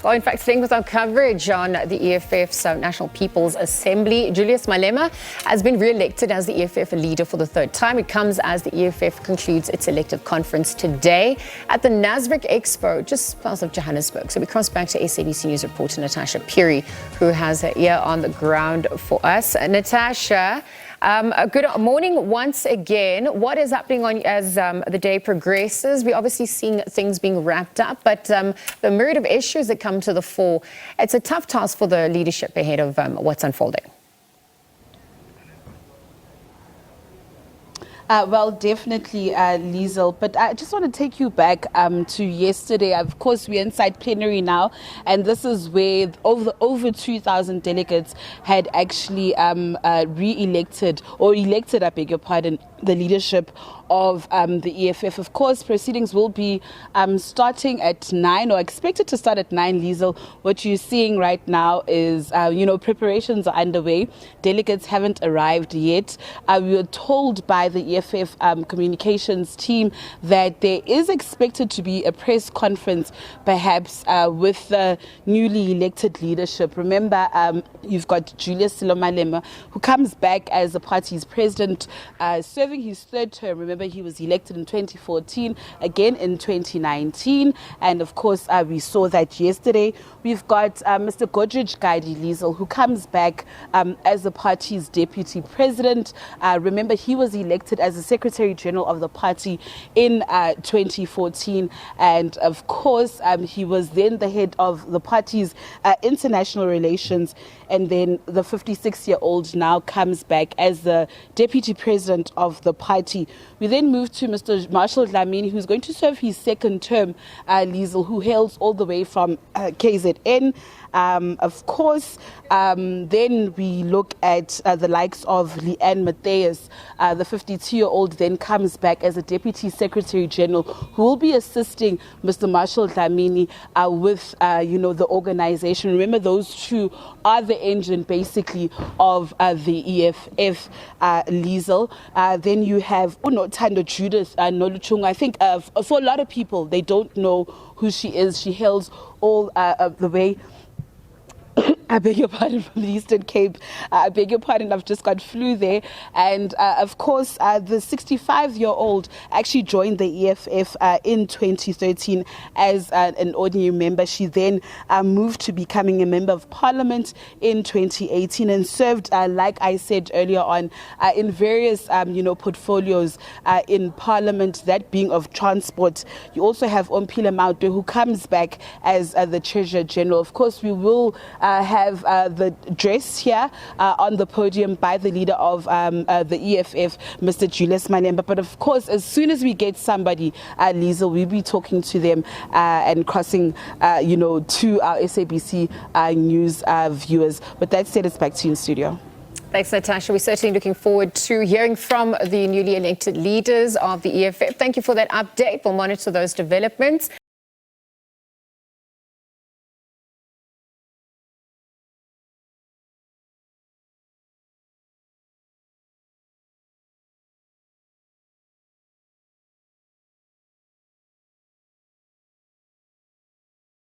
Well, in fact, staying with our coverage on the EFF's National People's Assembly, Julius Malema has been re-elected as the EFF leader for the third time. It comes as the EFF concludes its elective conference today at the Nasrec Expo, just south of Johannesburg. So we cross back to SABC News reporter Natasha Piri, who has her ear on the ground for us. Natasha, good morning once again. What is happening as the day progresses? We're obviously seeing things being wrapped up, but the myriad of issues that come to the fore, it's a tough task for the leadership ahead of what's unfolding. Well, definitely, Liesel. But I just want to take you back to yesterday. Of course, we're inside plenary now, and this is where over 2,000 delegates had actually re-elected or elected, I beg your pardon, the leadership of the EFF. Of course, proceedings will be starting at 9 or expected to start at 9, Liesel. What you're seeing right now is, preparations are underway. Delegates haven't arrived yet. We were told by the EFF communications team that there is expected to be a press conference, perhaps with the newly elected leadership. Remember, you've got Julius Malema, who comes back as the party's president, serving his third term. Remember, he was elected in 2014, again in 2019. And of course, we saw that yesterday. We've got Mr. Godrich Gaidi Liesel, who comes back as the party's deputy president. Remember, he was elected as the Secretary General of the party in 2014. And of course, he was then the head of the party's international relations. And then the 56-year-old now comes back as the deputy president of the party. We then move to Mr. Marshall Dlamini, who's going to serve his second term, Liesel, who hails all the way from KZN. Of course, then we look at the likes of Leanne Matthias. The 52-year-old then comes back as a Deputy Secretary General who will be assisting Mr. Marshall Dlamini with, the organization. Remember, those two are the engine, basically, of the EFF, Liesel. Then you have Tando Judith Noluchung. I think for a lot of people, they don't know who she is. She hails all the way. I beg your pardon, from the Eastern Cape. I beg your pardon, I've just got flu there. And of course, the 65-year-old actually joined the EFF in 2013 as an ordinary member. She then moved to becoming a member of parliament in 2018 and served, like I said earlier on, in various, portfolios in parliament, that being of transport. You also have Ompila Mautwe, who comes back as the Treasurer General. Of course, we will have the address here on the podium by the leader of the EFF, Mr. Julius Malema. But of course, as soon as we get somebody, Liesel, we'll be talking to them and crossing, to our SABC News viewers. But that said, it's back to you in studio. Thanks, Natasha. We're certainly looking forward to hearing from the newly elected leaders of the EFF. Thank you for that update. We'll monitor those developments.